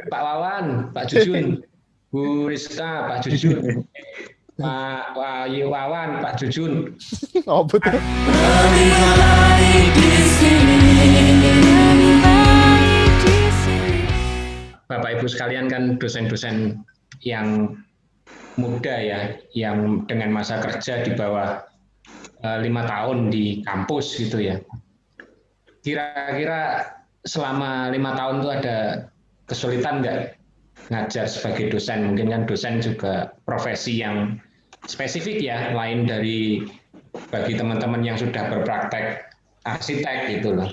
Pak Wawan, Pak Jujun, Bu Rizka, Pak Jujun, Pak Wawan, Pak Jujun. Oh betul. Bapak Ibu sekalian kan dosen-dosen yang muda ya, yang dengan masa kerja di bawah 5 tahun di kampus gitu ya. Kira-kira selama 5 tahun itu ada kesulitan nggak ngajar sebagai dosen? Mungkin kan dosen juga profesi yang spesifik ya, lain dari bagi teman-teman yang sudah berpraktek arsitek gitu loh.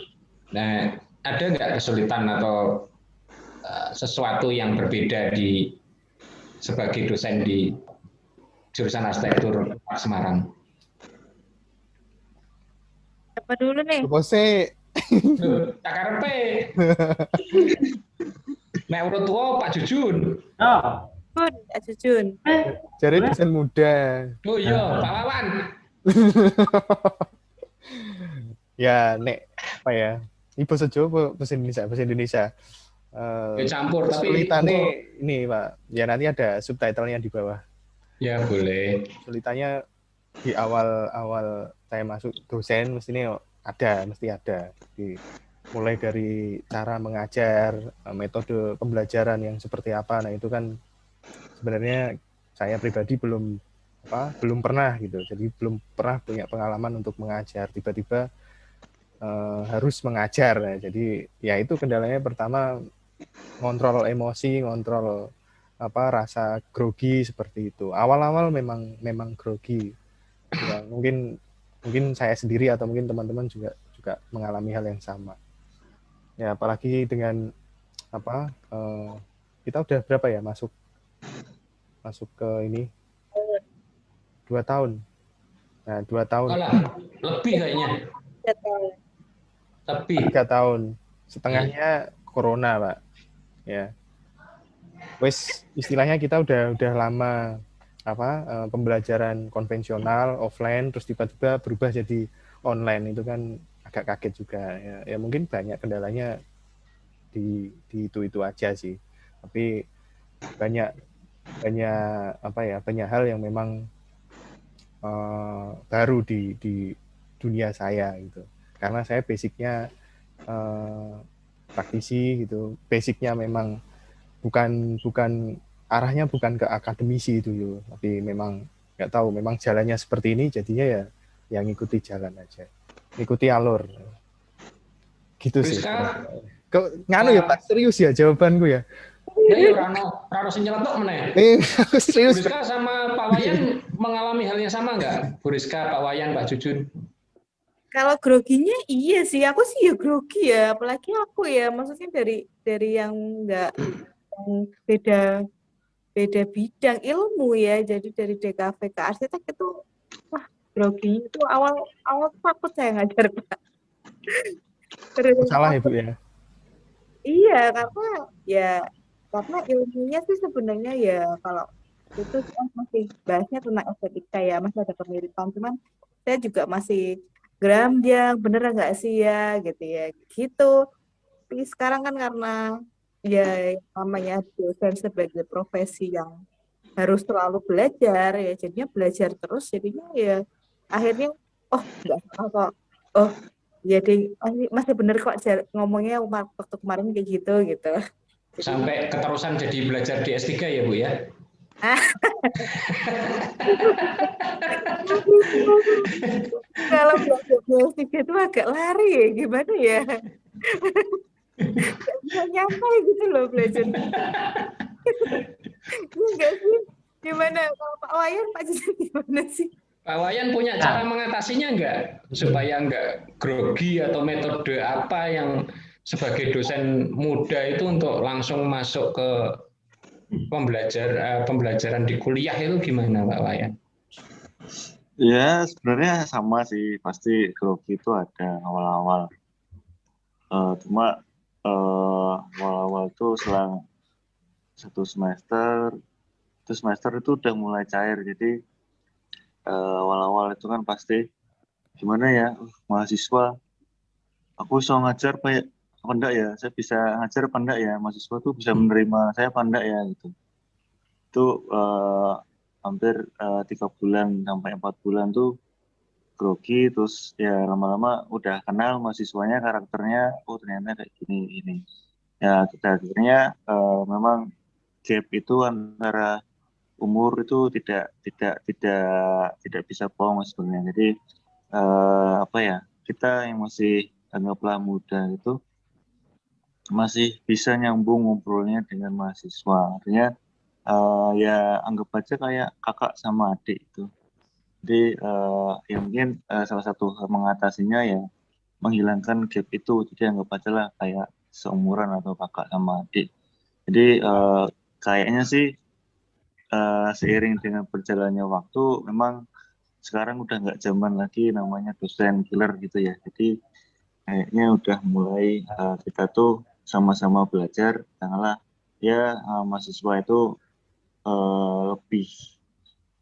Nah, ada nggak kesulitan atau sesuatu yang berbeda di sebagai dosen di jurusan arsitektur Semarang? Apa dulu nih? Bose. Tak karepe. Nek urut tua Pak Jujun. Oh, Jun, Jun. Jadi dosen muda. Oh iya, Pak Wawan. Ya, nek apa ya? Ini bahasa Jawa, bahasa Indonesia, bahasa Indonesia. Campur tapi Kesulitannya ini, Pak. Ya nanti ada subtitlenya di bawah. Ya boleh. Kesulitannya di awal saya masuk dosen mestinya mesti ada. Mulai dari cara mengajar, metode pembelajaran yang seperti apa. Nah, itu kan sebenarnya saya pribadi belum pernah gitu. Jadi belum pernah punya pengalaman untuk mengajar. Tiba-tiba harus mengajar. Nah, jadi ya itu kendalanya pertama ngontrol emosi, ngontrol rasa grogi seperti itu. Awal-awal memang grogi. Ya, mungkin saya sendiri atau mungkin teman-teman juga mengalami hal yang sama. Ya, apalagi dengan kita udah berapa ya masuk ke ini 2 tahun. Nah, 2 tahun. Lebih kayaknya. 3 tahun. Setengahnya corona, Pak. Ya. Wes istilahnya kita udah lama pembelajaran konvensional offline terus tiba-tiba berubah jadi online, itu kan agak kaget juga ya mungkin banyak kendalanya di itu aja sih, tapi banyak hal yang memang baru di dunia saya gitu, karena saya basicnya praktisi gitu, basicnya memang bukan arahnya bukan ke akademisi itu, tapi memang nggak tahu, memang jalannya seperti ini, jadinya ya yang ngikuti jalan aja, ngikuti alur, gitu sih. Kok nganu ya Pak, serius ya jawabanku ya? Ya Rano sing nyeletuk meneh. Serius. Bu Rizka sama Pak Wayan mengalami hal yang sama nggak? Bu Rizka, Pak Wayan, Pak Jujun? Kalau groginya iya sih, aku sih ya grogi ya, apalagi aku ya, maksudnya dari yang enggak beda bidang ilmu ya, jadi dari DKV ke arsitek itu wah grogi itu awal takut saya ngajar Pak. Salah ya Bu ya? Iya, karena ilmunya sih sebenarnya ya kalau itu masih bahasnya tentang estetika ya, masih ada kemiripan, cuman saya juga masih geramjang, bener nggak sih ya gitu ya, gitu. Tapi sekarang kan karena ya namanya dosen sebagai profesi yang harus selalu belajar ya, jadinya belajar terus, jadinya ya akhirnya nggak salah kok, jadi masih bener kok ngomongnya waktu kemarin kayak gitu. Sampai keterusan jadi belajar di S3 ya Bu ya? Kalau belajar di S3 itu agak lari ya, gimana ya? Nggak nyampe gitu loh belajar. Enggak sih. Gimana kalau Pak Wayan, Pak Jason gimana sih? Pak Wayan punya cara mengatasinya nggak? Supaya nggak grogi atau metode apa yang sebagai dosen muda itu untuk langsung masuk ke pembelajaran di kuliah itu gimana Pak Wayan? Ya sebenarnya sama sih, pasti grogi itu ada awal-awal. Cuma awal-awal itu selang 1 semester, itu semester itu udah mulai cair. Jadi awal-awal itu kan pasti gimana ya, mahasiswa aku bisa ngajar apa enggak ya, saya bisa ngajar apa enggak ya, mahasiswa tuh bisa menerima saya apa enggak ya gitu. Itu hampir 3 bulan sampai 4 bulan tuh grogi, terus ya lama-lama udah kenal mahasiswanya, karakternya, oh ternyata kayak gini. Ya kita akhirnya memang gap itu antara umur itu tidak bisa bohong sebenarnya. Jadi apa ya, kita yang masih anggaplah muda itu masih bisa nyambung ngobrolnya dengan mahasiswa. Artinya ya anggap aja kayak kakak sama adik itu. Jadi ya mungkin salah satu hal mengatasinya ya menghilangkan gap itu. Jadi anggap aja lah kayak seumuran atau kakak sama adik. Jadi kayaknya sih seiring dengan berjalannya waktu memang sekarang udah nggak zaman lagi namanya dosen killer gitu ya. Jadi kayaknya udah mulai kita tuh sama-sama belajar, katakanlah ya mahasiswa itu lebih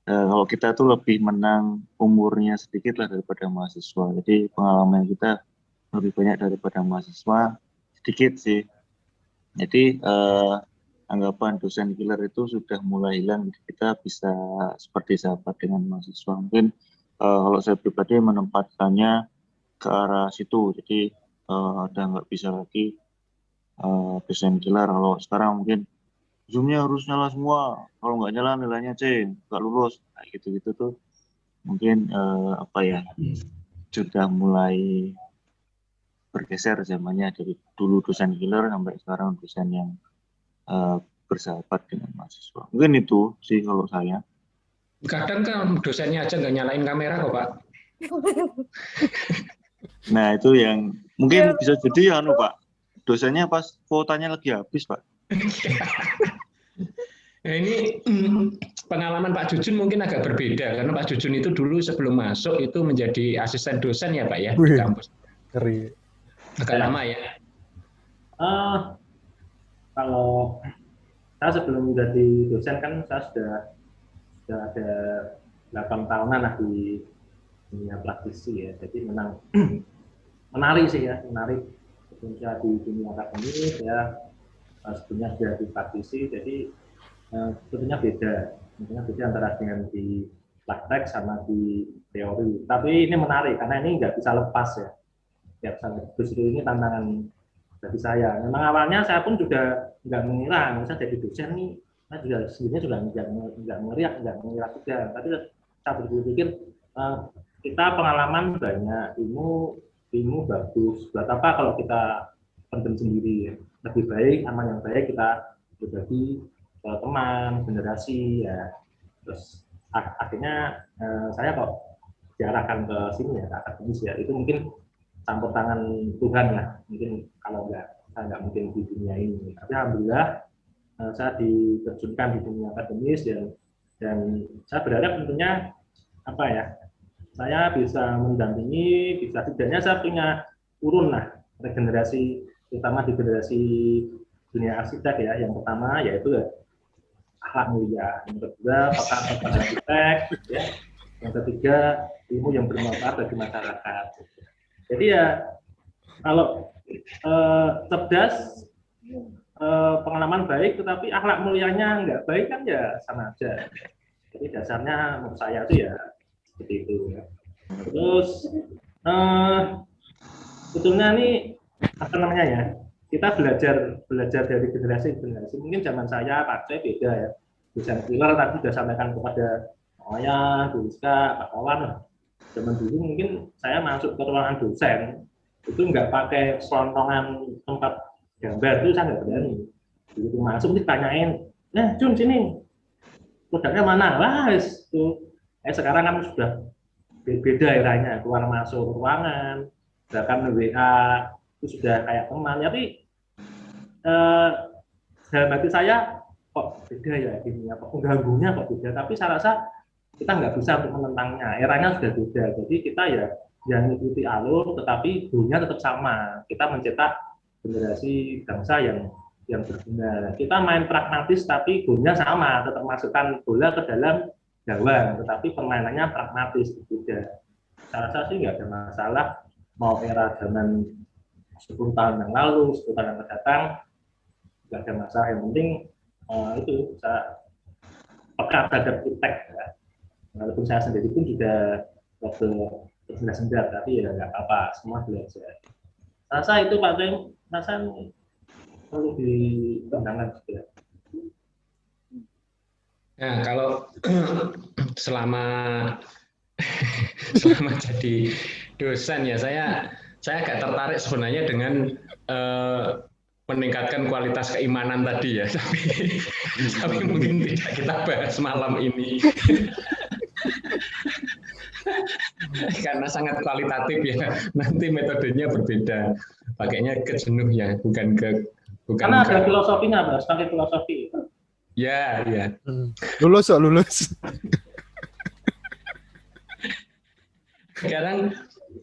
kalau kita tuh lebih menang umurnya sedikit lah daripada mahasiswa. Jadi pengalaman kita lebih banyak daripada mahasiswa sedikit sih. Jadi anggapan dosen killer itu sudah mulai hilang. Kita bisa seperti sahabat dengan mahasiswa. Mungkin kalau saya pribadi menempatkannya ke arah situ. Jadi udah nggak bisa lagi dosen killer. Kalau sekarang mungkin Zoom-nya harus nyala semua. Kalau nggak nyala nilainya C, nggak lulus. Nah, gitu-gitu tuh mungkin apa ya, sudah mulai bergeser zamannya dari dulu dosen killer sampai sekarang dosen yang bersahabat dengan mahasiswa. Mungkin itu sih kalau saya. Kadang kan dosennya aja nggak nyalain kamera kok Pak. Nah itu yang mungkin bisa jadi ya Pak. Dosennya pas kuotanya lagi habis Pak. Nah, ini pengalaman Pak Jujun mungkin agak berbeda karena Pak Jujun itu dulu sebelum masuk itu menjadi asisten dosen ya Pak ya di kampus. Keren. Agak lama ya. Kalau saya sebelum menjadi dosen kan saya sudah ada 8 tahunan lah di dunia praktisi ya. Jadi menarik sih ya, menarik bekerja di dunia akademis ya. Sebelumnya sudah di praktisi, jadi sebetulnya beda antara dengan di praktek sama di teori. Tapi ini menarik karena ini nggak bisa lepas ya. Nggak bisa lepas. Justru ini tantangan bagi saya. Memang awalnya saya pun juga nggak mengira, misalnya jadi dosen nih, saya juga sebenarnya juga nggak mengira juga. Tapi saya berpikir kita pengalaman banyak, ilmu bagus. Buat apa kalau kita pendem sendiri ya? Lebih baik, aman yang baik kita berbagi ke teman, generasi ya. Terus akhirnya saya kok diarahkan ke sini ya, ke akademis ya. Itu mungkin campur tangan Tuhan ya. Mungkin kalau saya nggak mungkin di dunia ini. Tapi alhamdulillah saya diterjunkan di dunia akademis dan saya berharap tentunya apa ya? Saya bisa mendampingi, bisa setidaknya saya punya turun lah regenerasi, terutama di generasi dunia arsitek ya. Yang pertama yaitu akhlak mulia, yang kedua pakar arsitek, ya. Yang ketiga ilmu yang bermanfaat bagi masyarakat. Jadi ya kalau cerdas, pengalaman baik, tetapi akhlak mulianya nggak baik kan ya sama aja. Jadi dasarnya menurut saya itu ya seperti itu. Ya. Terus sebetulnya nih apa namanya ya? Kita belajar dari generasi ke generasi. Mungkin zaman saya Pak Cek beda ya. Dosen killer tadi sudah sampaikan kepada saya, Bu Rizka, Pak Kawan. Zaman dulu mungkin saya masuk ke ruangan dosen itu nggak pakai selontongan tempat gambar, itu saya nggak berani. Begitu masuk ditanyain, Jun sini produknya mana? Wah, itu. Sekarang kan sudah beda eranya, keluar masuk ruangan, bahkan WA itu sudah kayak teman. Tapi dalam hati saya kok beda ya ini, apa pengganggunya kok beda. Tapi saya rasa kita nggak bisa untuk menentangnya. Eranya sudah beda. Jadi kita ya yang mengikuti alur, tetapi goalnya tetap sama. Kita mencetak generasi bangsa yang berguna. Kita main pragmatis, tapi goalnya sama. Tetap masukkan bola ke dalam gawang, tetapi permainannya pragmatis. Beda. Saya rasa sih nggak ada masalah. Mau era zaman 10 tahun yang lalu, 10 tahun yang akan datang, nggak ada masalah. Yang penting itu bisa peka terhadap impact ya. Walaupun saya sendiri pun juga waktu sendat, tapi ya nggak apa-apa, semua belajar. Rasa itu Pak Teng, rasa perlu dikembangkan juga. Nah, kalau selama jadi dosen ya saya agak tertarik sebenarnya dengan meningkatkan kualitas keimanan tadi ya, tapi mungkin tidak kita bahas malam ini. Karena sangat kualitatif ya, nanti metodenya berbeda, pakainya ke jenuh ya, bukan karena ada filosofinya, harus pakai filosofi. Ya. Lulus. Sekarang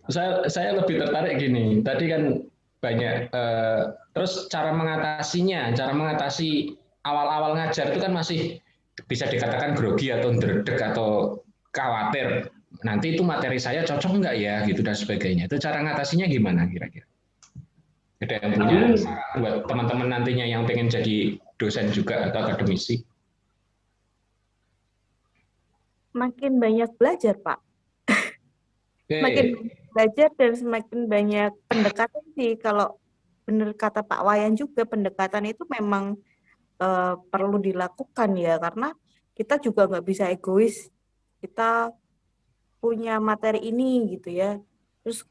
saya lebih tertarik gini, tadi kan banyak terus cara mengatasi awal-awal ngajar itu kan masih bisa dikatakan grogi atau ndredeg atau khawatir nanti itu materi saya cocok nggak ya gitu dan sebagainya. Itu cara ngatasinya gimana kira-kira? Ada yang punya saran buat teman-teman nantinya yang pengen jadi dosen juga atau akademisi? Makin banyak belajar, Pak. Makin belajar dan semakin banyak pendekatan sih. Kalau benar kata Pak Wayan juga, pendekatan itu memang perlu dilakukan ya, karena kita juga nggak bisa egois. Kita punya materi ini gitu ya. Terus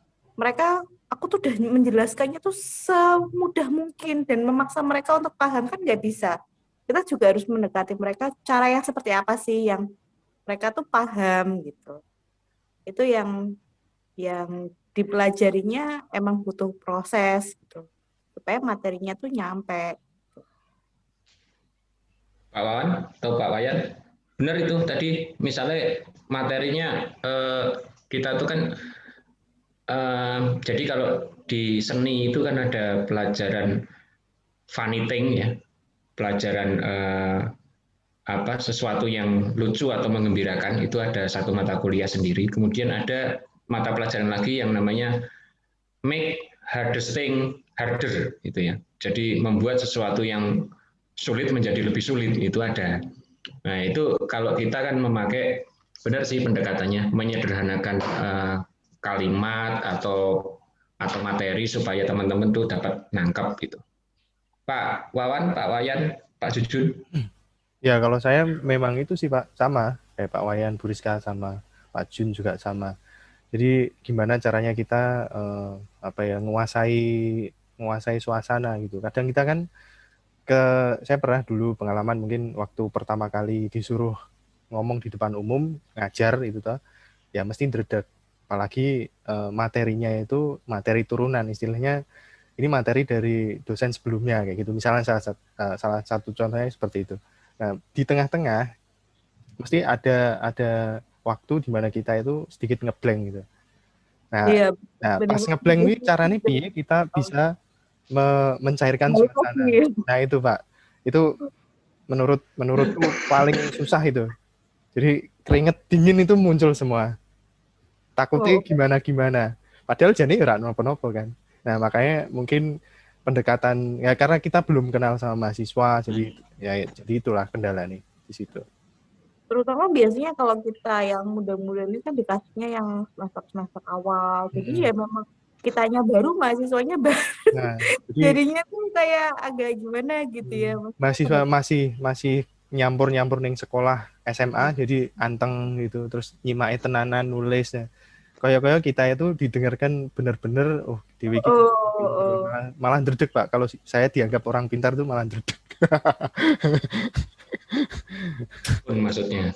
aku tuh udah menjelaskannya tuh semudah mungkin dan memaksa mereka untuk paham kan nggak bisa. Kita juga harus mendekati mereka cara yang seperti apa sih yang mereka tuh paham gitu. Itu yang dipelajarinya emang butuh proses gitu supaya materinya tuh nyampe. Pak Wawan atau Pak Wayan, benar itu tadi misalnya materinya kita tuh kan jadi kalau di seni itu kan ada pelajaran funny-thing ya, pelajaran sesuatu yang lucu atau menggembirakan itu ada satu mata kuliah sendiri. Kemudian ada mata pelajaran lagi yang namanya make hardest thing harder gitu ya. Jadi membuat sesuatu yang sulit menjadi lebih sulit itu ada. Nah itu kalau kita kan memakai benar sih pendekatannya menyederhanakan kalimat atau materi supaya teman-teman tuh dapat nangkap gitu. Pak Wawan, Pak Wayan, Pak Jujun. Ya kalau saya memang itu sih Pak, sama kayak Pak Wayan, Bu Rizka sama Pak Jun juga sama. Jadi gimana caranya kita menguasai suasana gitu. Kadang kita kan saya pernah dulu pengalaman mungkin waktu pertama kali disuruh ngomong di depan umum ngajar itu toh ya mesti ndredeg, apalagi materinya itu materi turunan, istilahnya ini materi dari dosen sebelumnya kayak gitu, misalnya salah satu contohnya seperti itu. Nah di tengah-tengah mesti ada waktu di mana kita itu sedikit ngeblank gitu. Nah pas ngeblank ini caranya piye kita bisa mencairkan suasana. Nah itu Pak, itu menurutku paling susah itu. Jadi keringet dingin itu muncul semua. Takutnya gimana. Padahal jadi ora nopo-nopo kan. Nah makanya mungkin pendekatan ya karena kita belum kenal sama mahasiswa, jadi itulah kendala nih di situ. Terutama biasanya kalau kita yang muda-muda ini kan dikasihnya yang semester awal. Jadi ya memang kitanya baru, mahasiswanya baru. Nah, jadinya tuh kayak agak gimana gitu ya. Mahasiswa masih nyampur ning sekolah SMA jadi anteng gitu, terus nyimake tenanan nulisnya. Kaya kita itu didengarkan benar-benar dewe iki malah ndredeg Pak. Kalau saya dianggap orang pintar tuh malah ndredeg. Maksudnya.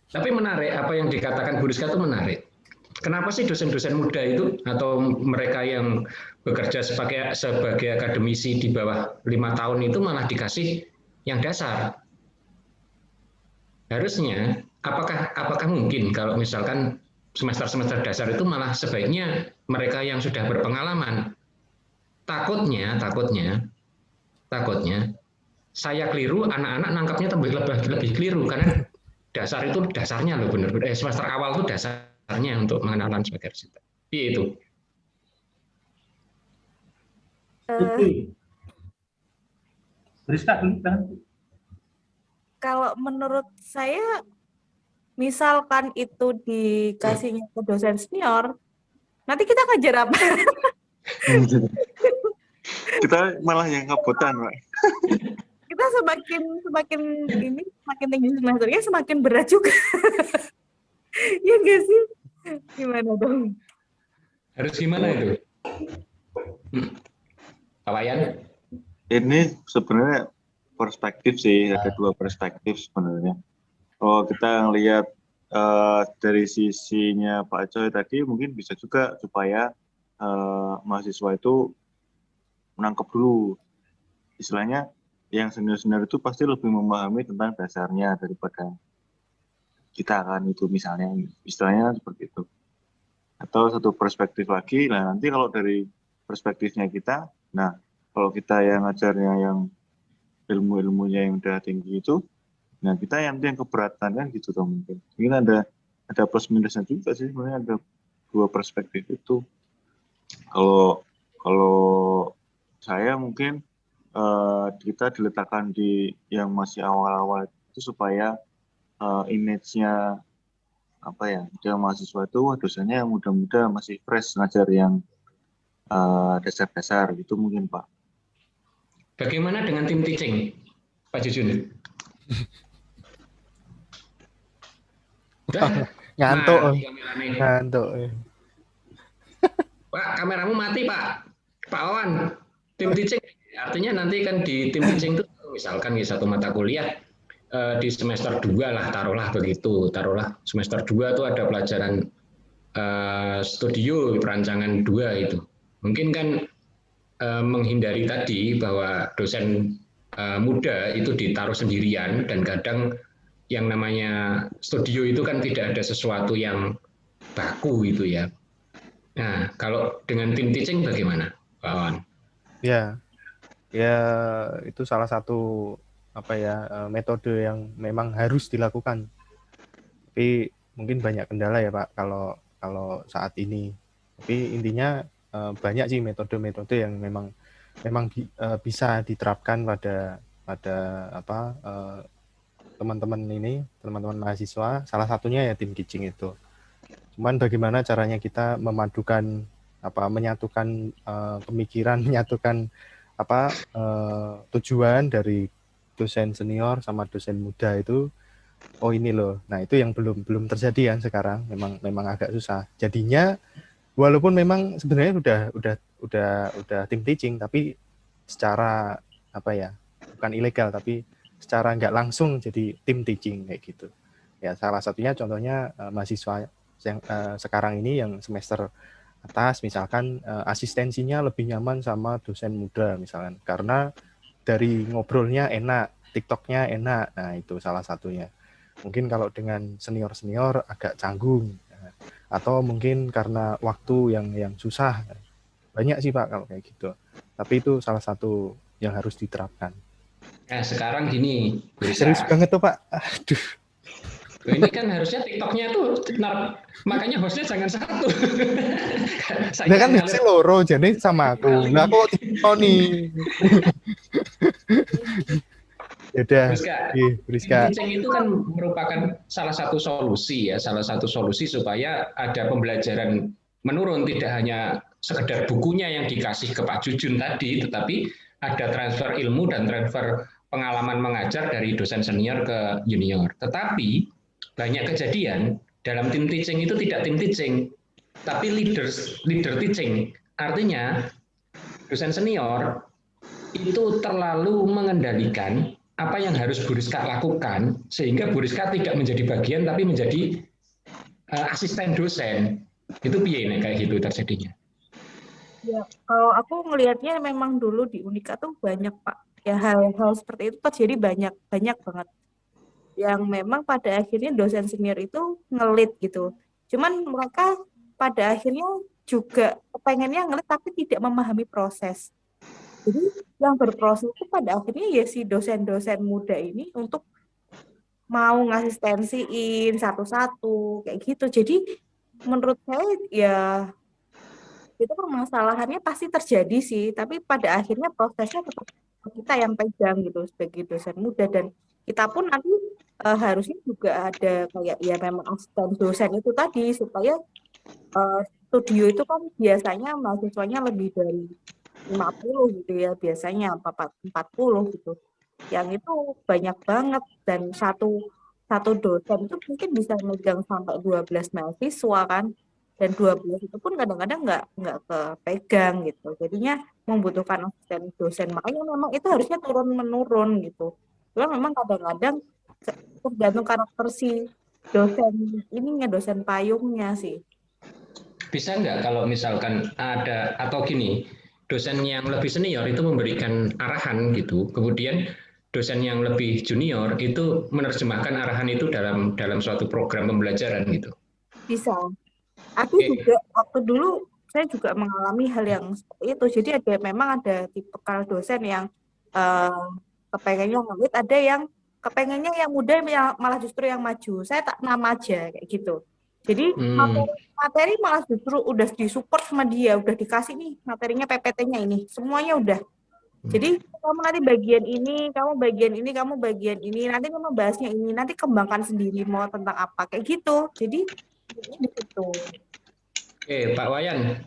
Tapi menarik apa yang dikatakan Bu Rizka itu menarik. Kenapa sih dosen-dosen muda itu atau mereka yang bekerja sebagai akademisi di bawah 5 tahun itu malah dikasih yang dasar? Harusnya apakah mungkin kalau misalkan semester dasar itu malah sebaiknya mereka yang sudah berpengalaman? Takutnya saya keliru, anak-anak nangkapnya lebih keliru karena dasar itu dasarnya loh benar-benar semester awal itu dasarnya untuk mengenalkan sebagai arsitek. Itu. Oke. Rizka dulu kan. Kalau menurut saya, misalkan itu dikasihnya ke dosen senior, nanti kita ngajar apa? Kita malah yang ngabutan, Pak. Kita semakin semakin tinggi semesternya semakin berat juga. Ya nggak sih? Gimana dong? Harus gimana itu? Pak Wayan? Ini sebenarnya perspektif sih, ada dua perspektif sebenarnya. Kalau kita ngelihat dari sisinya Pak Coy tadi, mungkin bisa juga supaya mahasiswa itu menangkap dulu. Istilahnya yang senior-senior itu pasti lebih memahami tentang dasarnya daripada kita kan, itu misalnya istilahnya seperti itu. Atau satu perspektif lagi, nah nanti kalau dari perspektifnya kita, nah kalau kita yang ngajarnya yang ilmu-ilmunya yang udah tinggi itu, nah kita yang keberatan kan gitu dong mungkin. Mungkin ada plus minusnya juga sih, sebenarnya ada dua perspektif itu. Kalau saya mungkin kita diletakkan di yang masih awal-awal itu supaya image-nya apa ya, dia mahasiswa itu dosennya yang muda-muda masih fresh ngajar yang dasar-dasar gitu mungkin Pak. Bagaimana dengan tim teaching, Pak Jujun? Udah Ngantuk. mati kameranya. Ngantuk. Pak, kameramu mati, Pak. Pak Wawan, tim teaching. Artinya nanti kan di tim teaching itu misalkan di satu mata kuliah di semester 2 lah, taruhlah begitu. Taruhlah semester 2 itu ada pelajaran studio perancangan 2 itu. Mungkin kan menghindari tadi bahwa dosen muda itu ditaruh sendirian, dan kadang yang namanya studio itu kan tidak ada sesuatu yang baku gitu ya. Nah, kalau dengan tim teaching bagaimana, Pak Wan? Ya, itu salah satu metode yang memang harus dilakukan. Tapi mungkin banyak kendala ya Pak kalau saat ini. Tapi intinya banyak sih metode-metode yang memang bisa diterapkan pada teman-teman mahasiswa. Salah satunya ya tim teaching itu. Cuman bagaimana caranya kita menyatukan pemikiran, menyatukan tujuan dari dosen senior sama dosen muda itu. Oh ini loh. Nah, itu yang belum terjadi kan sekarang. Memang agak susah. Jadinya walaupun memang sebenarnya udah tim teaching, tapi secara bukan ilegal, tapi secara nggak langsung jadi tim teaching kayak gitu. Ya, salah satunya contohnya mahasiswa yang sekarang ini yang semester atas misalkan asistensinya lebih nyaman sama dosen muda misalkan, karena dari ngobrolnya enak, TikToknya enak. Nah, itu salah satunya. Mungkin kalau dengan senior-senior agak canggung, atau mungkin karena waktu yang susah. Banyak sih Pak kalau kayak gitu. Tapi itu salah satu yang harus diterapkan. Nah, sekarang gini, serius banget tuh Pak. Aduh. Ini kan harusnya TikToknya tuh, makanya hostnya jangan satu. Nah kan hostnya loro, jadi sama aku. Nah kok TikTok nih. Yaudah, Rizka. Teaching itu kan merupakan salah satu solusi supaya ada pembelajaran menurun, tidak hanya sekedar bukunya yang dikasih ke Pak Jujun tadi, tetapi ada transfer ilmu dan transfer pengalaman mengajar dari dosen senior ke junior. Tetapi banyak kejadian dalam tim teaching itu tidak tim teaching, tapi leader teaching. Artinya dosen senior itu terlalu mengendalikan apa yang harus Bu Rizka lakukan, sehingga Bu Rizka tidak menjadi bagian tapi menjadi asisten dosen. Itu piye nih kayak gitu terjadinya? Ya, kalau aku ngelihatnya memang dulu di Unika tuh banyak Pak. Ya hal-hal seperti itu terjadi banyak banget. Yang memang pada akhirnya dosen senior itu ngelit gitu. Cuman mereka pada akhirnya juga pengennya ngelit tapi tidak memahami proses. Jadi yang berproses itu pada akhirnya ya si dosen-dosen muda ini untuk mau ngasistensiin satu-satu kayak gitu. Jadi menurut saya ya itu permasalahannya pasti terjadi sih, tapi pada akhirnya prosesnya tetap kita yang pegang gitu sebagai dosen muda, dan kita pun nanti harusnya juga ada kayak ya memang asisten dosen itu tadi, supaya studio itu kan biasanya mahasiswanya lebih dari 50 gitu ya, biasanya 40 gitu. Yang itu banyak banget, dan satu dosen itu mungkin bisa megang sampai 12 mahasiswa kan. Dan 12 itu pun kadang-kadang nggak kepegang gitu. Jadinya membutuhkan asisten dosen. Makanya memang itu harusnya turun menurun gitu. Cuma memang kadang-kadang tergantung karakter si dosen ininya, dosen payungnya sih. Bisa nggak kalau misalkan ada, atau gini, dosen yang lebih senior itu memberikan arahan gitu, kemudian dosen yang lebih junior itu menerjemahkan arahan itu dalam suatu program pembelajaran gitu. Bisa. Aku Oke. juga waktu dulu saya juga mengalami hal yang seperti itu. Jadi memang ada tipe dosen yang kepengennya ngelit, ada yang kepengennya yang muda malah justru yang maju. Saya tak nama aja kayak gitu. Jadi materi malah justru udah disupport sama dia, udah dikasih nih materinya, PPT-nya ini, semuanya udah. Jadi kamu nanti bagian ini, kamu bagian ini, kamu bagian ini, nanti kamu bahasnya ini, nanti kembangkan sendiri mau tentang apa kayak gitu. Jadi ini di situ. Oke, Pak Wayan,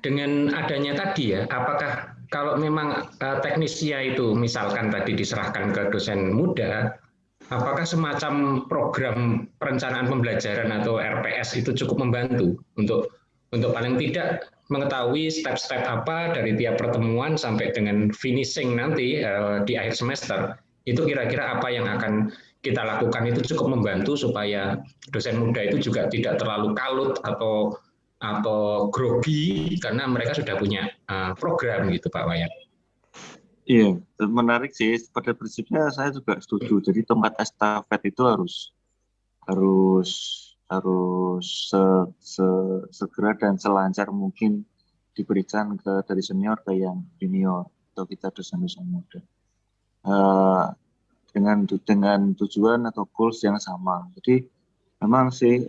dengan adanya tadi ya, apakah kalau memang teknisnya itu misalkan tadi diserahkan ke dosen muda, apakah semacam program perencanaan pembelajaran atau RPS itu cukup membantu untuk paling tidak mengetahui step-step apa dari tiap pertemuan sampai dengan finishing nanti di akhir semester, itu kira-kira apa yang akan kita lakukan itu cukup membantu supaya dosen muda itu juga tidak terlalu kalut atau grogi karena mereka sudah punya program gitu, Pak Wayan. Iya, menarik sih. Pada prinsipnya saya juga setuju. Jadi tongkat estafet itu harus segera dan selancar mungkin diberikan dari senior ke yang junior atau kita dosen-dosen muda dengan tujuan atau goals yang sama. Jadi memang sih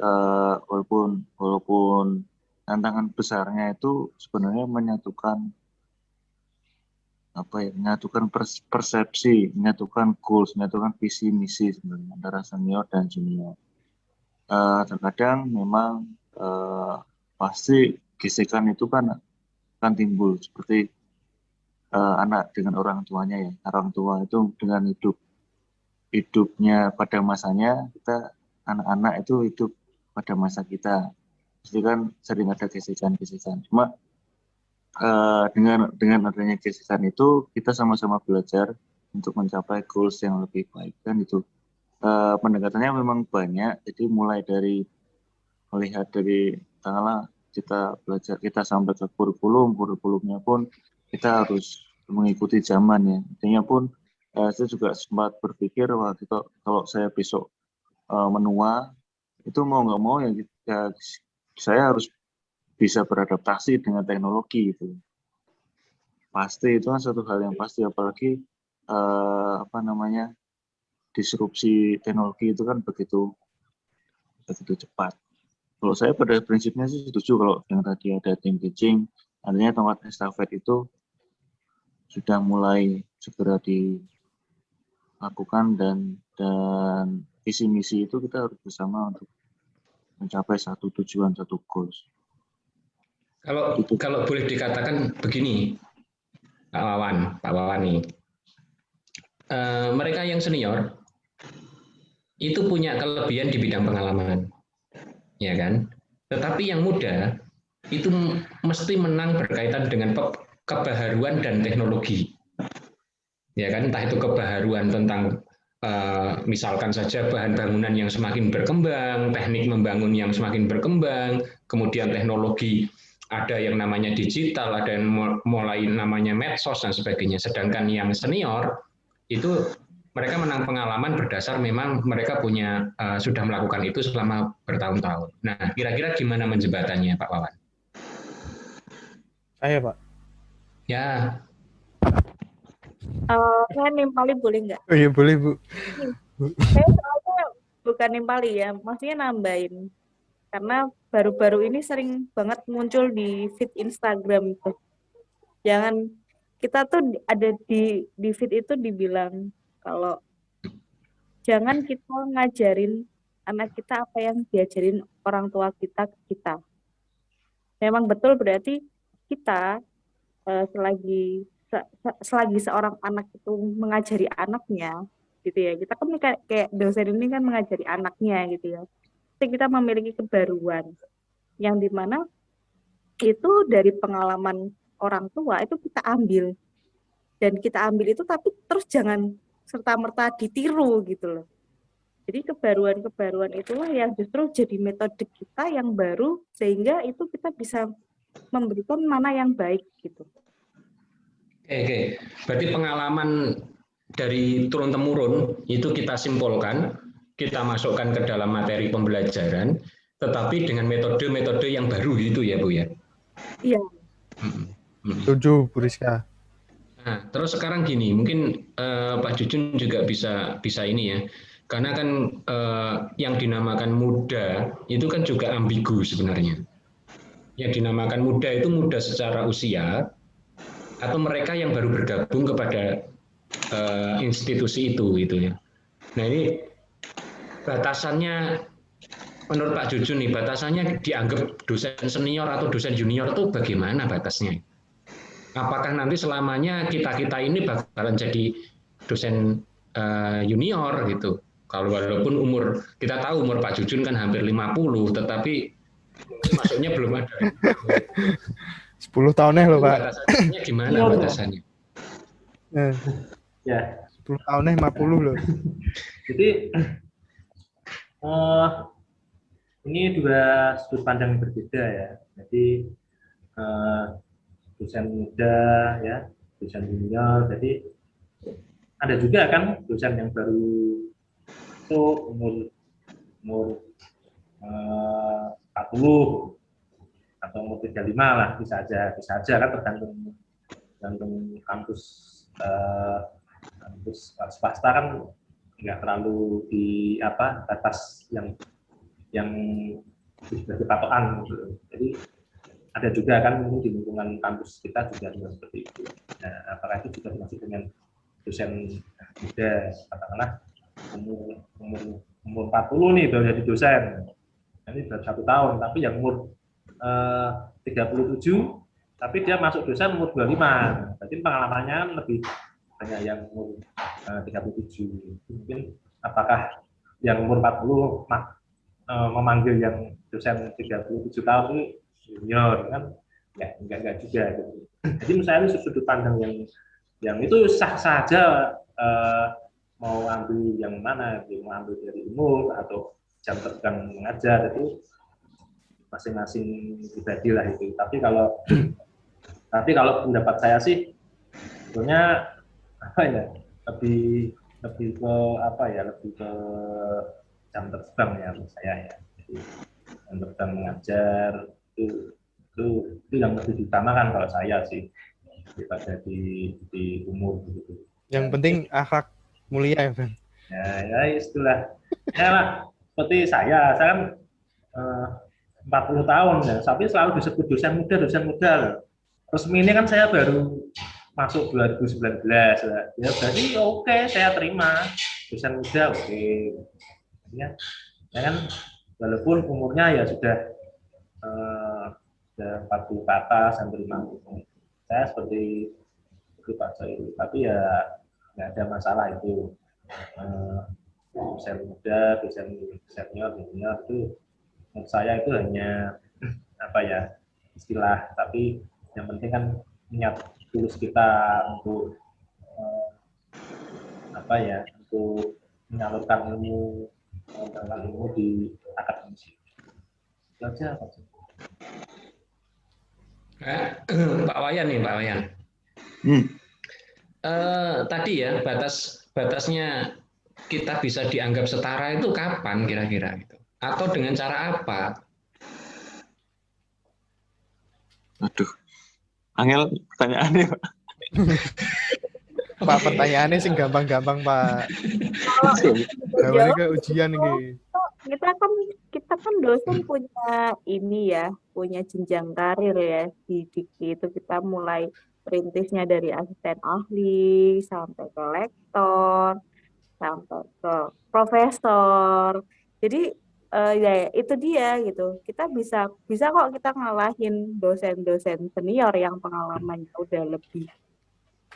walaupun tantangan besarnya itu sebenarnya menyatukan persepsi, menyatukan goals, menyatukan visi misi sebenarnya antara senior dan junior. Terkadang memang pasti gesekan itu kan timbul seperti anak dengan orang tuanya ya. Orang tua itu dengan hidupnya pada masanya, kita anak-anak itu hidup pada masa kita. Pasti kan sering ada gesekan-gesekan. Cuma dengan adanya gesekan itu kita sama-sama belajar untuk mencapai goals yang lebih baik, kan itu. Pendekatannya memang banyak, jadi mulai dari melihat dari katakanlah kita belajar, kita sampai ke kurikulumnya pun kita harus mengikuti zaman ya. Intinya pun saya juga sempat berpikir kalau saya besok menua, itu mau nggak mau ya saya harus bisa beradaptasi dengan teknologi gitu. Pasti itu kan satu hal yang pasti, apalagi disrupsi teknologi itu kan begitu cepat. Kalau saya pada prinsipnya sih setuju kalau yang tadi ada team teaching, artinya tongkat estafet itu sudah mulai segera dilakukan dan visi misi itu kita harus bersama untuk mencapai satu tujuan, satu goals. Kalau boleh dikatakan begini, Pak Wawan nih, mereka yang senior itu punya kelebihan di bidang pengalaman, ya kan? Tetapi yang muda itu mesti menang berkaitan dengan kebaharuan dan teknologi, ya kan? Entah itu kebaharuan tentang misalkan saja bahan bangunan yang semakin berkembang, teknik membangun yang semakin berkembang, kemudian teknologi ada yang namanya digital, ada yang mulai namanya medsos dan sebagainya. Sedangkan yang senior itu mereka menang pengalaman berdasar memang mereka punya sudah melakukan itu selama bertahun-tahun. Nah, kira-kira gimana menjembatannya, Pak Wawan? Saya, Pak. Ya. Saya nimpali boleh nggak? Oh iya, boleh, Bu. Saya soalnya bukan nimpali ya, maksudnya nambahin. Karena baru-baru ini sering banget muncul di feed Instagram tuh. Kita tuh ada di feed itu dibilang kalau jangan kita ngajarin anak kita apa yang diajarin orang tua kita ke kita. Memang betul berarti kita selagi seorang anak itu mengajari anaknya gitu ya. Kita kan kayak dosen ini kan mengajari anaknya gitu ya. Jadi kita memiliki kebaruan yang dimana itu dari pengalaman orang tua itu kita ambil. Dan kita ambil itu tapi terus jangan serta-merta ditiru gitu loh. Jadi kebaruan-kebaruan itulah yang justru jadi metode kita yang baru sehingga itu kita bisa memberikan mana yang baik gitu. Oke. Berarti pengalaman dari turun-temurun itu kita simpulkan, kita masukkan ke dalam materi pembelajaran, tetapi dengan metode-metode yang baru gitu ya Bu ya? Iya. Setuju Bu Rizka. Nah, terus sekarang gini, mungkin Pak Jujun juga bisa ini ya, karena kan yang dinamakan muda itu kan juga ambigu sebenarnya. Yang dinamakan muda itu muda secara usia, atau mereka yang baru bergabung kepada institusi itu gitu ya. Nah ini batasannya menurut Pak Jujun nih, batasannya dianggap dosen senior atau dosen junior itu bagaimana batasnya? Apakah nanti selamanya kita ini bakalan jadi dosen junior gitu? Kalau walaupun kita tahu umur Pak Jujun kan hampir 50, tetapi masuknya belum ada. 10 tahunnya loh Pak. Batasannya gimana batasannya? Ya. 10 tahunnya 50 loh. Jadi ini dua sudut pandang yang berbeda ya. Jadi dosen muda ya, dosen junior. Jadi ada juga kan dosen yang baru itu umur 40 atau umur 35 lah, bisa aja kan tergantung kampus swasta kan nggak terlalu di batas yang sebagai patokan gitu. Jadi ada juga kan mungkin di lingkungan kampus kita juga seperti itu. Nah, apakah itu juga masih dengan dosen muda, katakanlah umur 40 nih baru jadi dosen. Ini baru 1 tahun, tapi yang umur 37, tapi dia masuk dosen umur 25. Berarti pengalamannya lebih banyak yang umur 37. Mungkin apakah yang umur 40 memanggil yang dosen 37 tahun itu junior kan? Ya, enggak juga. Jadi menurut saya itu sudut pandang yang itu sah saja mau ambil yang mana, mau ambil dari umur atau jam terbang mengajar itu masing-masing pribadi lah itu. Tapi kalau pendapat saya sih sebenarnya lebih ke jam terbang ya menurut saya ya. Jadi jam terbang mengajar itu yang lebih diutamakan kalau saya sih daripada di umur begitu. Yang penting akhlak mulia ya Bang. Ya istilah ya seperti saya kan 40 tahun ya, tapi selalu disebut dosen muda. Resmi ini kan saya baru masuk 2019 ya, berarti oke, saya terima dosen muda oke. Ya kan walaupun umurnya ya sudah 40 ke atas sampai 50. Saya seperti Pak Soe, tapi ya nggak ada masalah itu. Dosen muda, dosen senior, junior itu menurut saya itu hanya istilah, tapi yang penting kan niat tulus kita untuk untuk menyalurkan ilmu di akademisi. Itu aja Pak. Pak Wayan. Tadi ya batasnya kita bisa dianggap setara itu kapan kira-kira gitu? Atau dengan cara apa? Aduh, angel pertanyaannya Pak. Pak pertanyaannya sih gampang-gampang Pak. Jawabannya ke ujian ini. Kita kan dosen punya ini ya, punya jenjang karir ya di Dikti itu kita mulai perintisnya dari asisten ahli sampai ke lektor, sampai ke profesor. Jadi ya itu dia gitu. Kita bisa bisa kok kita ngalahin dosen-dosen senior yang pengalamannya udah lebih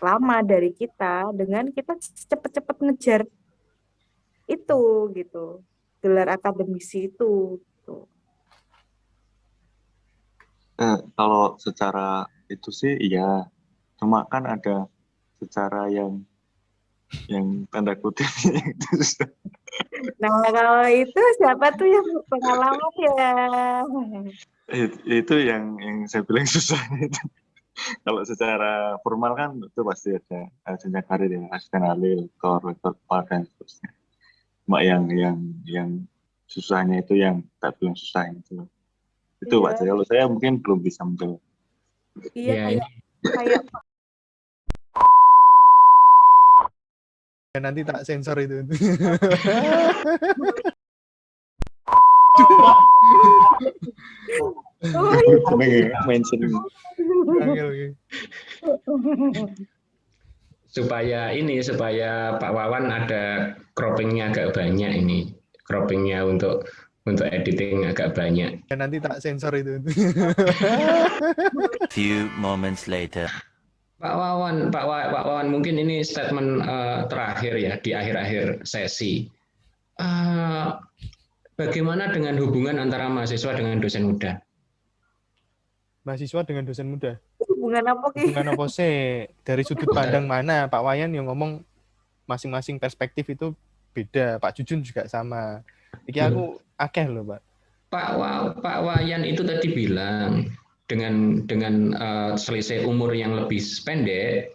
lama dari kita dengan kita cepet-cepet ngejar itu gitu. Gelar akademisi itu gitu. Kalau secara itu sih iya, cuma kan ada secara yang tanda kutip itu Nah, kalau itu siapa tuh yang pengalaman ya? itu yang saya bilang susah itu. Kalau secara formal kan itu pasti ada jenjang karir ya, asisten ahli, lektor kepala dan seterusnya. Cuma yang susahnya itu yang tak bilang susah itu. Itu Pak, Iya, kalau saya mungkin belum bisa menjawab. iya Ya, ini kayak Nanti tak sensor itu. oh, iya. Mention. supaya Pak Wawan ada croppingnya agak banyak ini. Croppingnya untuk editing agak banyak. Nanti tak sensor itu. Few moments later. Pak Wawan, mungkin ini statement terakhir ya di akhir-akhir sesi. Bagaimana dengan hubungan antara mahasiswa dengan dosen muda? Mahasiswa dengan dosen muda. Hubungan apa ki? Hubungan apa sih? Dari sudut pandang mana? Pak Wayan yang ngomong masing-masing perspektif itu beda. Pak Jujun juga sama. Iki aku akeh loh, Pak. Pak Wayan itu tadi bilang dengan selisih umur yang lebih pendek,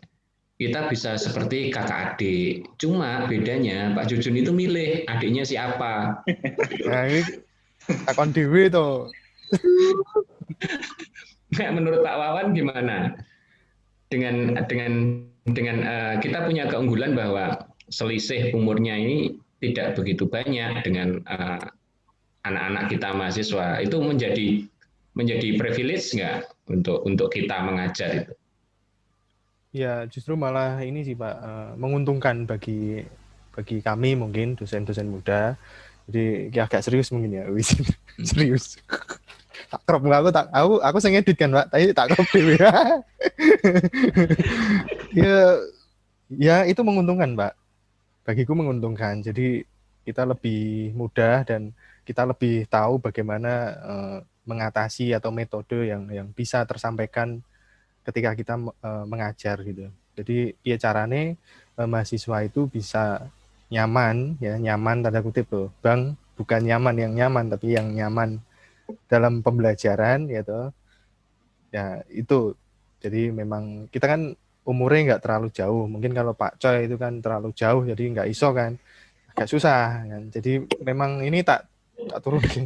kita bisa seperti kakak adik. Cuma bedanya Pak Jujun itu milih adiknya siapa. Nah, ini takon dewe tuh. Nah, menurut Pak Wawan gimana? Dengan kita punya keunggulan bahwa selisih umurnya ini tidak begitu banyak dengan anak-anak kita mahasiswa. Itu menjadi privilege nggak untuk kita mengajar itu? Ya, justru malah ini sih Pak, menguntungkan bagi kami mungkin dosen-dosen muda. Jadi ya agak serius mungkin ya, serius. Tak crop aku sing edit kan Pak, tapi tak crop dhewe. Ya itu menguntungkan Pak. Bagiku menguntungkan. Jadi kita lebih mudah dan kita lebih tahu bagaimana mengatasi atau metode yang bisa tersampaikan ketika kita mengajar gitu. Jadi ya carane mahasiswa itu bisa nyaman ya, nyaman tanda kutip loh. Bang, bukan nyaman yang nyaman tapi yang nyaman dalam pembelajaran gitu. Ya, itu. Jadi memang kita kan umurnya nggak terlalu jauh. Mungkin kalau Pak Coy itu kan terlalu jauh jadi nggak iso kan. Agak susah kan. Jadi memang ini tak turunin.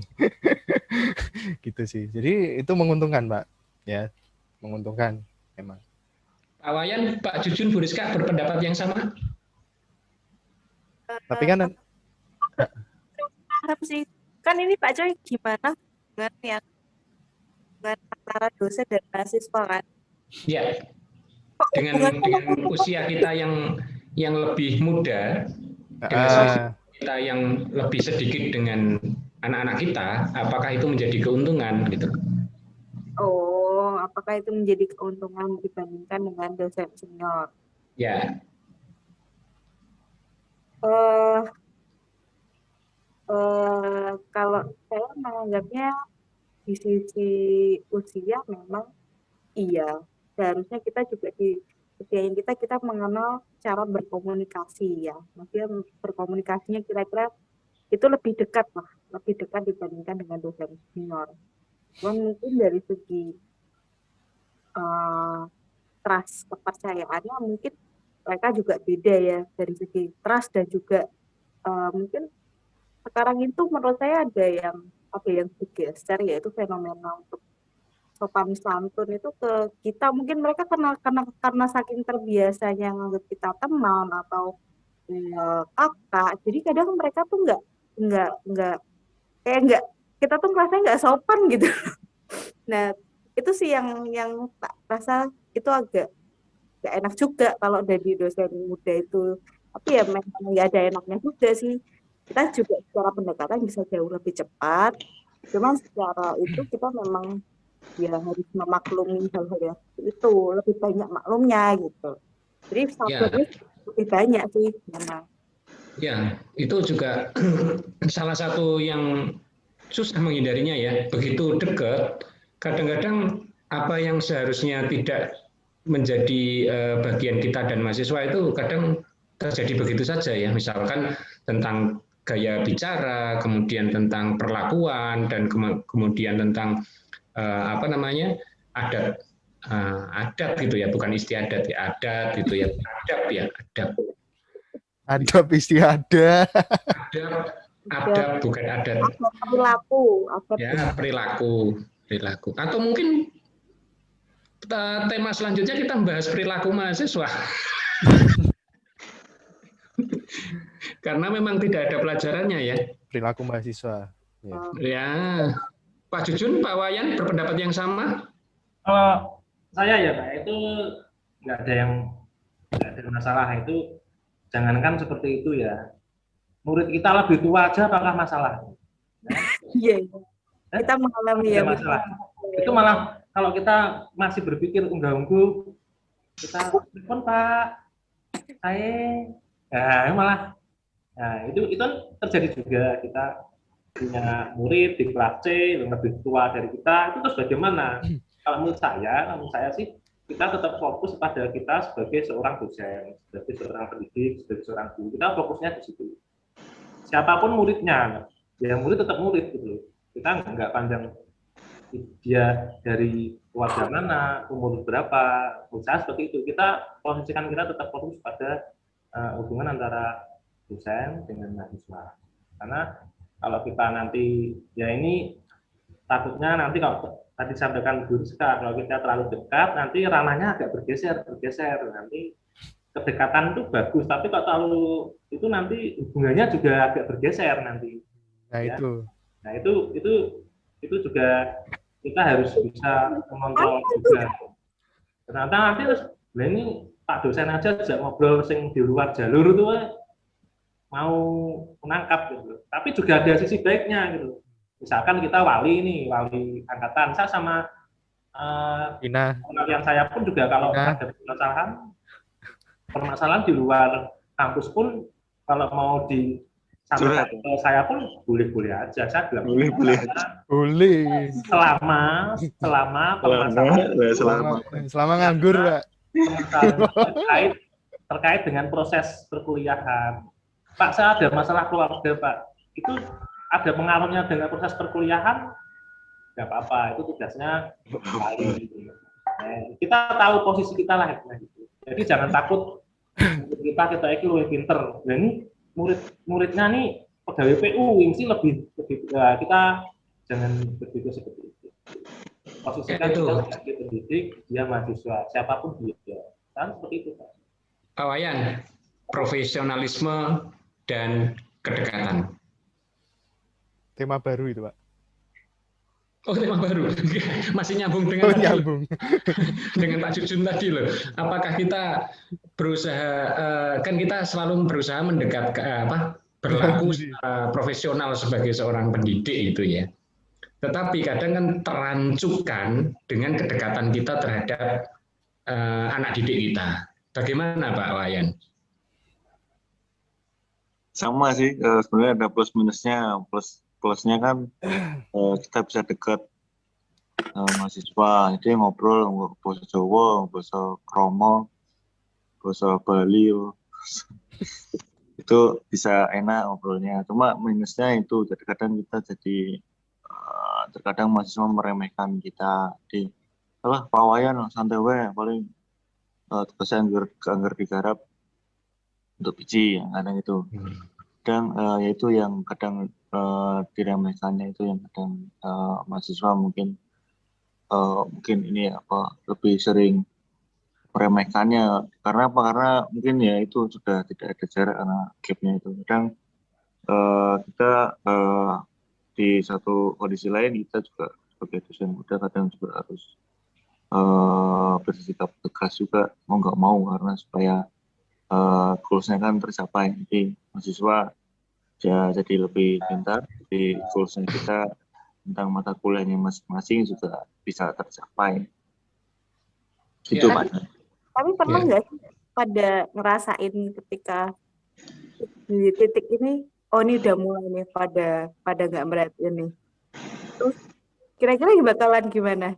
Gitu sih. Jadi itu menguntungkan, Pak. Ya, menguntungkan memang. Pak Wayan, Pak Jujun, Bu Rizka berpendapat yang sama? Tapi kan Harap sih. Kan ini Pak Coy gimana dengan antara dosen dan mahasiswa kan? Ya. Dengan usia kita yang lebih muda, dengan usia kita yang lebih sedikit dengan anak-anak kita, apakah itu menjadi keuntungan gitu? Oh, apakah itu menjadi keuntungan dibandingkan dengan dosen senior? Ya. Kalau saya menganggapnya di sisi usia memang iya. Seharusnya kita juga di usia yang kita mengenal cara berkomunikasi ya. Maksudnya berkomunikasinya kira-kira itu lebih dekat lah, lebih dekat dibandingkan dengan dosen senior. Mungkin dari segi trust kepercayaannya mungkin mereka juga beda ya dari segi trust dan juga mungkin sekarang itu menurut saya ada yang digeser yaitu fenomena untuk sopan santun itu ke kita mungkin mereka karena saking terbiasanya nganggap kita teman atau kakak jadi kadang mereka tuh nggak kita tuh ngerasa nggak sopan gitu. Nah, itu sih yang tak rasa itu agak nggak enak juga kalau dari dosen muda itu. Tapi ya memang nggak ada enaknya juga sih. Kita juga secara pendekatan bisa jauh lebih cepat. Cuman secara itu kita memang ya harus memaklumi hal-hal yang seperti itu, lebih banyak maklumnya gitu. Jadi Ya, sabarnya lebih banyak sih memang. ya, itu juga salah satu yang susah menghindarinya ya. Begitu dekat, kadang-kadang apa yang seharusnya tidak menjadi bagian kita dan mahasiswa itu kadang terjadi begitu saja ya. Misalkan tentang gaya bicara, kemudian tentang perlakuan, dan kemudian tentang apa namanya adat adat gitu ya, bukan istiadat ya, adat gitu ya, adab Ada istiadat. adab bukan adat Ada perilaku, ya, perilaku atau mungkin tema selanjutnya kita membahas perilaku mahasiswa karena memang tidak ada pelajarannya ya. Perilaku mahasiswa. Ya. Ya, Pak Jujun, Pak Wayan berpendapat yang sama? Kalau saya ya Pak, itu nggak ada masalah itu. Jangankan seperti itu ya. Murid kita lebih tua aja apakah masalah? Iya. Kita mengalami Ada ya masalah. Itu malah kalau kita masih berpikir unggah-ungguh, kita telepon Pak, saya, malah, nah itu terjadi juga. Kita punya murid di kelas C yang lebih tua dari kita, itu terus bagaimana? Kalau menurut saya sih kita tetap fokus pada kita sebagai seorang dosen, sebagai seorang pendidik, sebagai seorang guru. Kita fokusnya di situ. Siapapun muridnya, ya murid tetap murid gitu. Kita nggak pandang dia dari keluarga mana, umur berapa, usaha seperti itu. Kita posisikan kita tetap fokus pada hubungan antara dosen dengan mahasiswa. Karena kalau kita nanti, ya ini takutnya nanti kalau tadi sampaikan Bu Rizka, kalau kita terlalu dekat, nanti ranahnya agak bergeser. Nanti kedekatan itu bagus, tapi kalau terlalu itu nanti hubungannya juga agak bergeser nanti. Nah ya. itu. Nah itu juga kita harus bisa mengontrol juga. Ternyata nanti terus, ini Pak dosen aja bisa ngobrol sing di luar jalur itu mau menangkap gitu. Tapi juga ada sisi baiknya gitu. Misalkan kita wali angkatan, saya sama yang saya pun juga kalau ada permasalahan di luar kampus pun kalau mau disampaikan ke saya pun boleh aja. Saya bilang boleh. Selama permasalahan selama nganggur Pak. terkait dengan proses perkuliahan. Pak, saya ada masalah keluarga Pak. Itu ada pengaruhnya dengan proses perkuliahan, nggak apa-apa, itu tugasnya wali. Kita tahu posisi kita lah, gitu. Jadi jangan takut kita itu lebih pinter. Nah, ini muridnya nih pegawai PU, ini lebih kita jangan berpikir seperti itu. Posisikan kita sebagai pendidik, dia mahasiswa, siapapun dia, kan seperti itu Pak. Pak Wayan, profesionalisme dan kedekatan. Tema baru itu Pak. Oh, tema baru. Masih nyambung dengan dengan Pak Jujun tadi loh. Apakah kita berusaha, kan kita selalu berusaha mendekat berlaku profesional sebagai seorang pendidik itu ya. Tetapi kadang kan terancukan dengan kedekatan kita terhadap anak didik kita. Bagaimana Pak Wayan? Sama sih, sebenarnya ada plus minusnya. Plusnya kan kita bisa dekat mahasiswa, jadi ngobrol bahasa Jawa, bahasa Kromo, bahasa Bali, itu bisa enak ngobrolnya. Cuma minusnya itu, jadi kadang kita terkadang mahasiswa meremehkan kita. Di Pak Wayan santai wae, paling tugasnya anggar digarap untuk biji, yang kadang itu. Kadang yaitu yang kadang diremehkannya itu yang kadang mahasiswa mungkin ini lebih sering meremehkannya karena mungkin ya itu sudah tidak ada jarak karena gapnya itu. Kadang kita di satu kondisi lain kita juga sebagai dosen muda kadang juga harus bersikap tegas juga mau nggak mau karena supaya goals-nya kan tercapai. Jadi mahasiswa jadi lebih pintar, di goals-nya kita tentang mata kuliahnya masing-masing juga bisa tercapai. Gitu Ya. Pak. Tapi pernah Ya. nggak sih pada ngerasain ketika di titik ini, oh ini udah mulai nih pada nggak merhatiin nih. Terus kira-kira bakalan gimana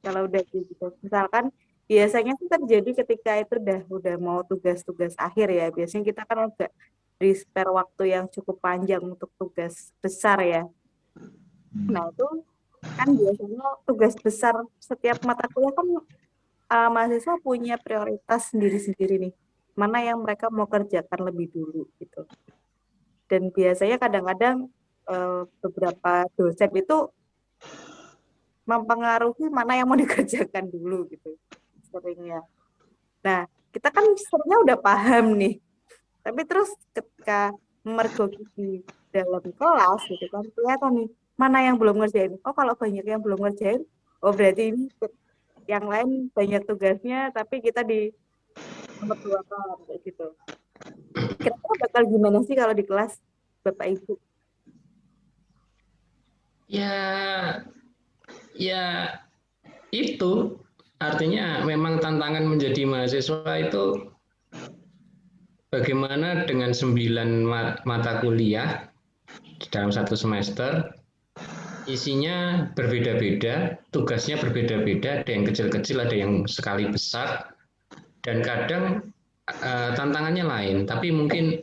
kalau udah gitu? Misalkan biasanya sih terjadi ketika itu udah mau tugas-tugas akhir ya. Biasanya kita kan agak di spare waktu yang cukup panjang untuk tugas besar ya. Nah itu kan biasanya tugas besar setiap mata kuliah kan mahasiswa punya prioritas sendiri-sendiri nih. Mana yang mereka mau kerjakan lebih dulu gitu. Dan biasanya kadang-kadang beberapa dosen itu mempengaruhi mana yang mau dikerjakan dulu gitu seringnya. Nah kita kan sebenarnya udah paham nih, tapi terus ketika memergoki di dalam kelas gitu kan kelihatan nih mana yang belum ngerjain. Oh kalau banyak yang belum ngerjain, oh berarti ini yang lain banyak tugasnya tapi kita di nomor 2 kayak gitu. Kira-kira bakal gimana sih kalau di kelas Bapak Ibu? Ya itu artinya memang tantangan menjadi mahasiswa itu bagaimana dengan 9 mata kuliah dalam satu semester, isinya berbeda-beda, tugasnya berbeda-beda, ada yang kecil-kecil, ada yang sekali besar, dan kadang tantangannya lain, tapi mungkin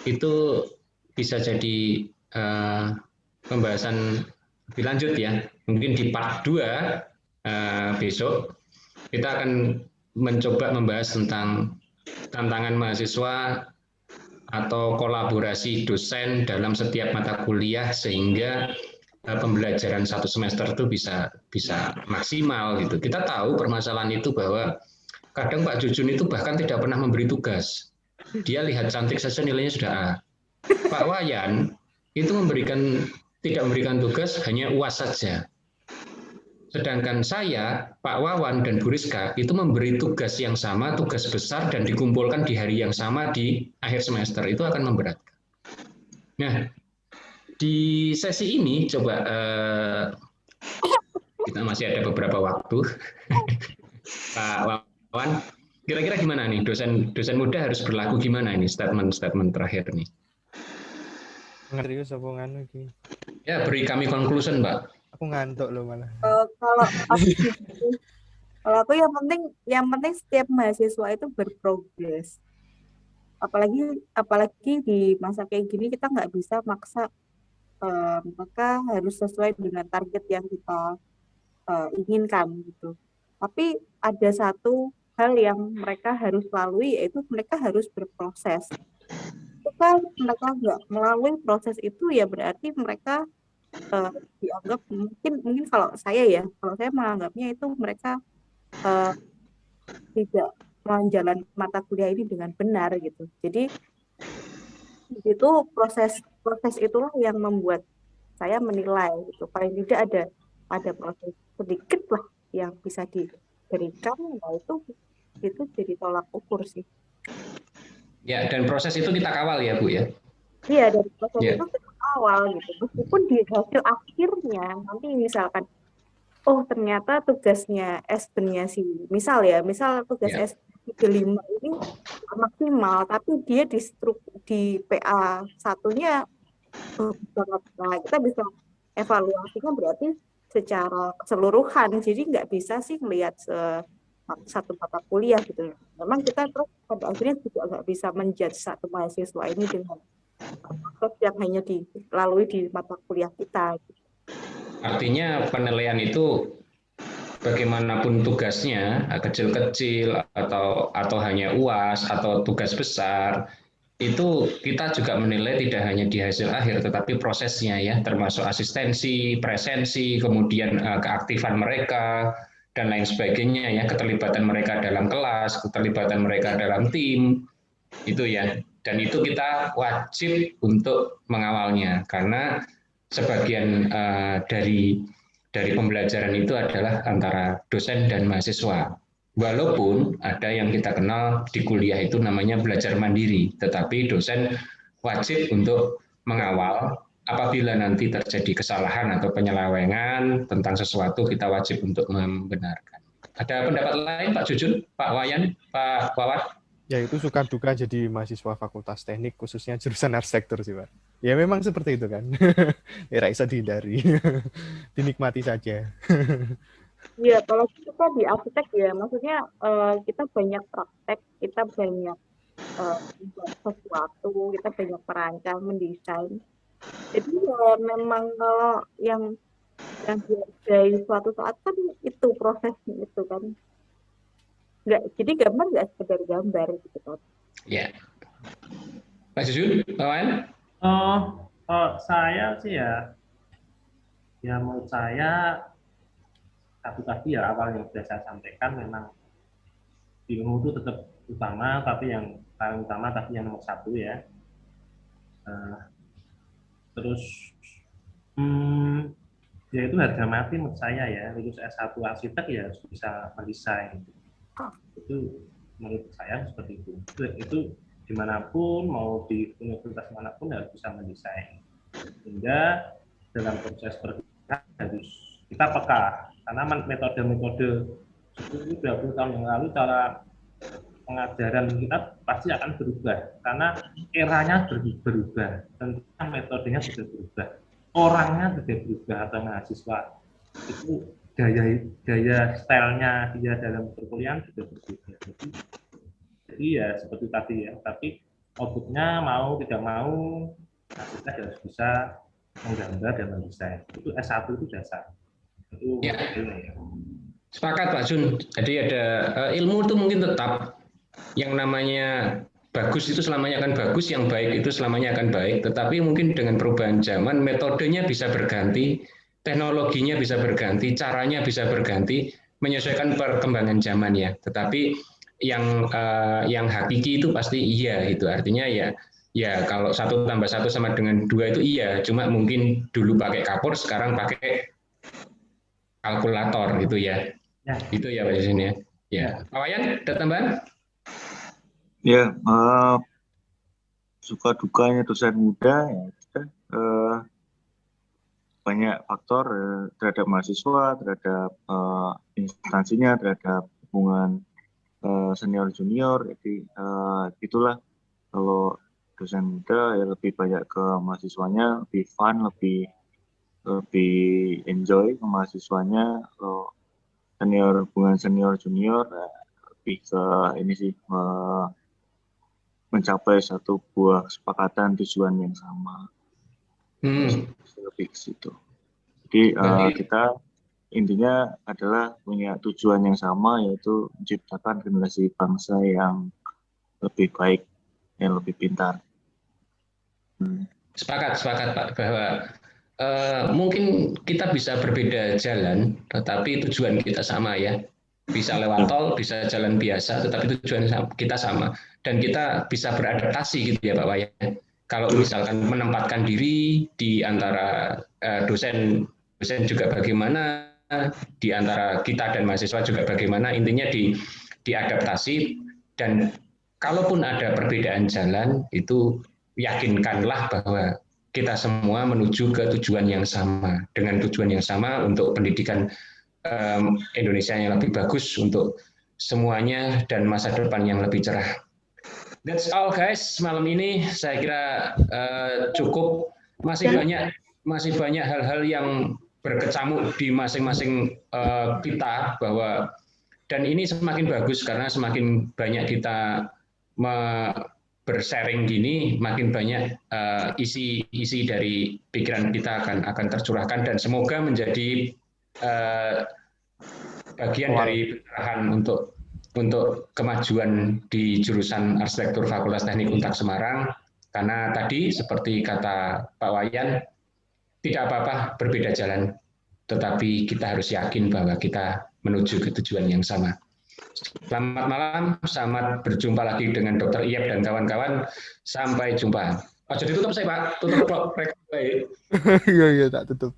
itu bisa jadi pembahasan lebih lanjut ya. Mungkin di part 2 besok kita akan mencoba membahas tentang tantangan mahasiswa atau kolaborasi dosen dalam setiap mata kuliah sehingga pembelajaran satu semester itu bisa maksimal gitu. Kita tahu permasalahan itu bahwa kadang Pak Jujun itu bahkan tidak pernah memberi tugas. Dia lihat cantik saja nilainya sudah A. Pak Wayan itu tidak memberikan tugas, hanya UAS saja. Sedangkan saya, Pak Wawan, dan Bu Rizka itu memberi tugas yang sama, tugas besar, dan dikumpulkan di hari yang sama di akhir semester. Itu akan memberatkan. Nah, di sesi ini coba kita masih ada beberapa waktu. Pak Wawan, kira-kira gimana nih dosen muda harus berlaku gimana ini statement terakhir nih? Serius apa nganu iki? Ya, beri kami conclusion, Mbak. Aku ngantuk loh malah. Kalau aku yang penting setiap mahasiswa itu berprogres. Apalagi di masa kayak gini kita nggak bisa maksa mereka harus sesuai dengan target yang kita inginkan gitu. Tapi ada satu hal yang mereka harus lalui, yaitu mereka harus berproses. Jika mereka nggak melalui proses itu ya berarti mereka dianggap mungkin kalau saya menganggapnya itu mereka tidak menjalani mata kuliah ini dengan benar gitu. Jadi itu proses itulah yang membuat saya menilai gitu. Paling tidak ada proses sedikit lah yang bisa diberikan, nah itu jadi tolak ukur sih. Ya, dan proses itu kita kawal ya Bu ya. Iya, dari proses itu kita awal gitu. Meskipun di hasil akhirnya nanti misalkan ternyata tugasnya S-nya misal tugas S35 ini maksimal, tapi dia di PA satunya banget. Nah, kita bisa evaluasinya berarti secara keseluruhan. Jadi nggak bisa sih melihat satu mata kuliah gitu. Memang kita terus pada akhirnya juga nggak bisa menjudge satu mahasiswa ini dengan proses yang hanya dilalui di mata kuliah kita. Artinya penilaian itu bagaimanapun tugasnya, kecil-kecil atau hanya UAS atau tugas besar, itu kita juga menilai tidak hanya di hasil akhir, tetapi prosesnya ya, termasuk asistensi, presensi, kemudian keaktifan mereka, dan lain sebagainya ya, keterlibatan mereka dalam kelas, keterlibatan mereka dalam tim, itu ya. Dan itu kita wajib untuk mengawalnya, karena sebagian dari pembelajaran itu adalah antara dosen dan mahasiswa. Walaupun ada yang kita kenal di kuliah itu namanya belajar mandiri, tetapi dosen wajib untuk mengawal apabila nanti terjadi kesalahan atau penyelewengan tentang sesuatu, kita wajib untuk membenarkan. Ada pendapat lain Pak Jujun, Pak Wayan, Pak Wawan? Ya itu suka duka jadi mahasiswa Fakultas Teknik khususnya jurusan arsitektur sih Pak. Ya memang seperti itu kan. Ya bisa dihindari. Dinikmati saja. Iya, kalau kita di arsitek ya, maksudnya kita banyak praktek, kita banyak membuat sesuatu, kita banyak merancang, mendesain. Jadi ya memang kalau yang dihargai suatu saat kan itu prosesnya itu kan. Jadi gambar nggak sekedar gambar gitu kan. Ya. Pak Jujun, Pak Wayan? Saya sih ya menurut saya tadi ya awal yang sudah saya sampaikan, memang ilmu itu tetap utama, tapi yang paling utama tapi yang nomor satu ya. Terus ya itu harga mati menurut saya ya, lulus S1 arsitek ya harus bisa mendesain. Itu menurut saya seperti itu. Itu dimanapun, mau di universitas manapun harus bisa mendesain. Sehingga dalam proses perkuliahan harus kita peka, karena metode-metode 10-20 tahun yang lalu cara pengajaran kita pasti akan berubah, karena eranya berubah, tentunya metodenya sudah berubah, orangnya sudah berubah, atau mahasiswa itu gaya stylenya dia dalam perkuliahan sudah berbeda. Jadi ya seperti tadi ya, tapi outputnya mau tidak mau kita harus bisa menggambar dan mendesain. Itu S1 itu dasar. Itu ya. Ya. Sepakat Pak Jun. Jadi ada ilmu itu mungkin tetap yang namanya bagus itu selamanya akan bagus, yang baik itu selamanya akan baik. Tetapi mungkin dengan perubahan zaman metodenya bisa berganti, teknologinya bisa berganti, caranya bisa berganti, menyesuaikan perkembangan zaman ya. Tetapi yang hakiki itu pasti iya gitu. Artinya ya kalau 1 tambah 1 sama dengan 2 itu iya. Cuma mungkin dulu pakai kapur, sekarang pakai kalkulator gitu ya. Ya. Itu ya Pak Jason ya. Ya. Pak Wayan, ada tambahan? Ya, suka dukanya dosen muda ya, banyak faktor terhadap mahasiswa, terhadap instansinya, terhadap hubungan senior junior. Jadi itulah kalau dosen muda ya lebih banyak ke mahasiswanya, lebih fun, lebih enjoy ke mahasiswanya. Kalau hubungan senior junior lebih ke ini sih, mencapai satu buah kesepakatan tujuan yang sama. Lebih ke situ. Jadi kita intinya adalah punya tujuan yang sama, yaitu menciptakan generasi bangsa yang lebih baik, yang lebih pintar. Sepakat Pak, bahwa mungkin kita bisa berbeda jalan, tetapi tujuan kita sama ya. Bisa lewat tol, bisa jalan biasa, tetapi tujuan kita sama. Dan kita bisa beradaptasi gitu ya Pak Wayan. Kalau misalkan menempatkan diri di antara dosen juga bagaimana, di antara kita dan mahasiswa juga bagaimana, intinya diadaptasi. Dan kalaupun ada perbedaan jalan, itu yakinkanlah bahwa kita semua menuju ke tujuan yang sama, dengan tujuan yang sama untuk pendidikan Indonesia yang lebih bagus untuk semuanya dan masa depan yang lebih cerah. That's all guys, malam ini saya kira cukup. Masih banyak hal-hal yang berkecamuk di masing-masing kita, bahwa dan ini semakin bagus karena semakin banyak kita bersharing gini, makin banyak isi dari pikiran kita akan tercurahkan, dan semoga menjadi bagian dari pencerahan untuk kemajuan di jurusan arsitektur Fakultas Teknik Untak Semarang. Karena tadi seperti kata Pak Wayan, tidak apa-apa berbeda jalan, tetapi kita harus yakin bahwa kita menuju ke tujuan yang sama. Selamat malam, selamat berjumpa lagi dengan Dr. Iyap dan kawan-kawan. Sampai jumpa. Aja ditutup saya Pak, tutup rekam baik. Iya tak tutup.